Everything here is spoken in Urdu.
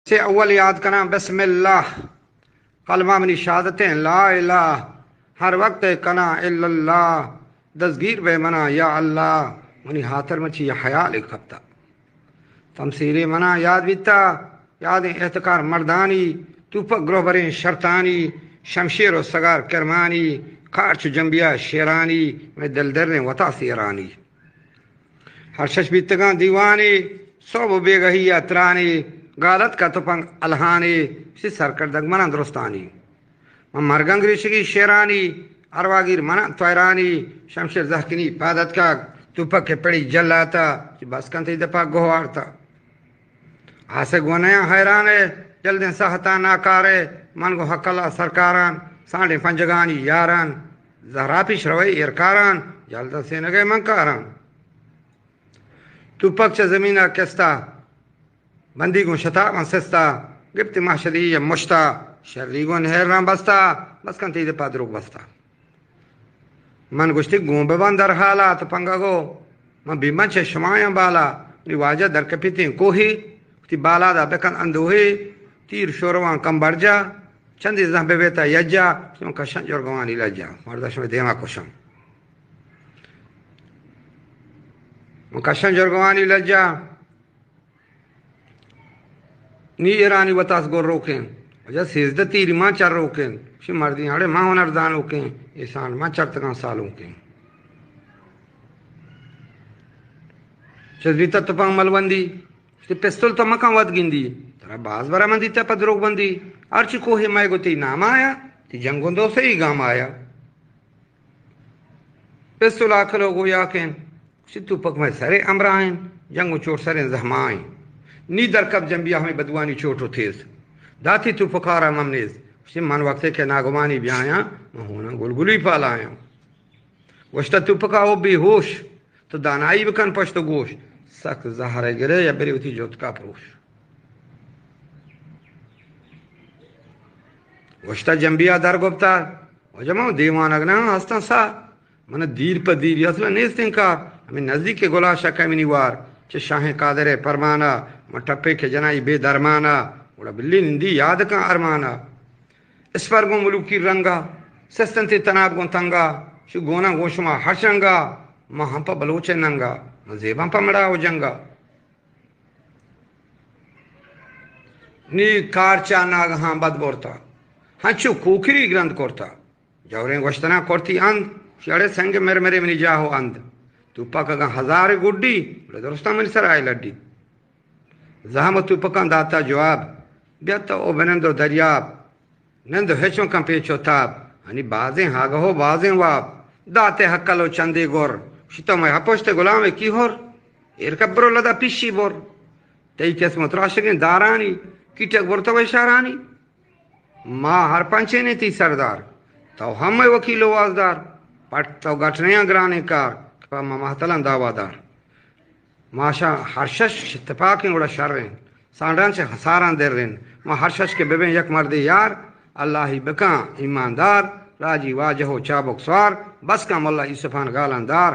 سے اول یاد کرنا بسم اللہ، کلمہ منی شہادتیں لا الہ، ہر وقت کنا الا اللہ، دستگیر بے منا یا اللہ، منی ہاتر مچی یا حیال کبتا تمثیلی منا یاد بیتا، یادیں احتکار مردانی، توپک گروہ برین شرطانی، شمشیر و سگار کرمانی، کارچ جنبیا شیرانی، میں دل درنے وطا سیرانی، ہر شش بیتگان دیوانی، صوب بے گہی اترانی، غالت کا تپنگ الہانی، سی سرکردگ منا درستانی، مرگنگ ریشگی شیرانی، ارواگیر منا تویرانی، شمشیر زہکنی پادت کا توپک کے پڑی جلاتا، بس کنتی دپا گوارتا، آسے گونیا حیرانے، جلدیں سہتا ناکارے، من گو حق اللہ سرکاران، سانڈے پنجگانی یاران، زہرا پیش روئی ارکاران، جلدہ سینگے منکاران، توپک چا زمینہ کستا، بندی گون شتا منسستا، گپت محشدی یا مشتا، شرری گون حیران بستا، بس کنتی دپا دروگ بستا، من گشتی گون ببان در حالا، تو پنگا گو، من بیمن چه شمایاں بالا، نی واجہ در کپیتیں کوہی، تی بالا دا بکن اندوہی، تیر شوروان کم برجا، چندی زہن بیتا یجا، شما کشن جرگوانی لجا، مردہ شما دیما کشن، کشن جرگوانی لجا، نی ایرانی وطاس گور روکیں، وجہ سیزدہ تیری ماں چر روکیں، شی مردی ہڑے ماں ہنردان روکیں، ایسان ماں چر تکان سالوں کیں، چزبیتا تپاں ملوندی، شی پستول تا مکان ود گندی، ترہ باز برا مندی تا پا دروگ بندی، ارچی کوہی مائے گو تی نام آیا، تی جنگون دو سے ہی گام آیا، پستول آکھلو گو یاکیں، شی تو پک میں سرے امرائیں، جنگو چوٹ سرے زہمائیں، نی در کب جنبیا ہمیں بدوانی چوٹو تیز، داتی تو پکارا ممنیز، شی من وقتے کے ناگوانی بھی آیا، مہونا گلگلی پالا آیا، وشتا تو پکاو بی ہوش، تو دانائی بکن پشت گوش، سخت زہرے گرے یا بری ہوتی جوت کا پروش، وشتا جنبیا در گفتا، وجمع دیوان اگنا ہستا سا، من دیر پا دیر یاسلا نیست انکار، ہمیں نزدیک کے گلا شکا منی وار، چھ شاہیں قادر پرمانا، من ٹپے کے جنائی بے درمانا، وڑا بلی نندی یاد کا ارمانا، اس پر گو ملوکی رنگا، سستن تی تناب گو تنگا، شو گونا گوشما حشنگا، ماں ہم پا بلوچے ننگا، ماں زیبان پا مڑا ہو جنگا، نی کارچا ناگہاں بد بورتا، ہنچو کوکری گرند کرتا، جوریں گوشتنا کرتی اند، شیڑے سنگ مرے منی جاہو اند، تو پاک اگا ہزار گوڑی، بڑے درستان منی سر آئے لڑی، زحمت تو پکان داتا جواب، بیتا او بنندو دریاب، نندو ہچوں کم پیچو تاب، ہنی بازیں ہاگا ہو بازیں واب، داتے حقلو چندے گور، شتا میں ہپوشتے غلامے کی ہور، ارکبرو لدا پیشی بور، تی قسمت راشگیں دارانی، کیٹک برتا ویشارانی، ماں ہر پنچے نے تی سردار، تو ہم میں وکیل و وازدار، پٹ تو گھٹنیاں گرانے کار، کپا ماں محتلان دعوادار، ماشا ہرشش اتفاقیں اڑا شرریں، سانڈان سے خساران در رہن، ماں ہرشش کے ببین یک مردی یار، اللہ ہی بکان ایماندار، راجی واجہو چابک سوار، بس کا مولا یوسفان گالاندار،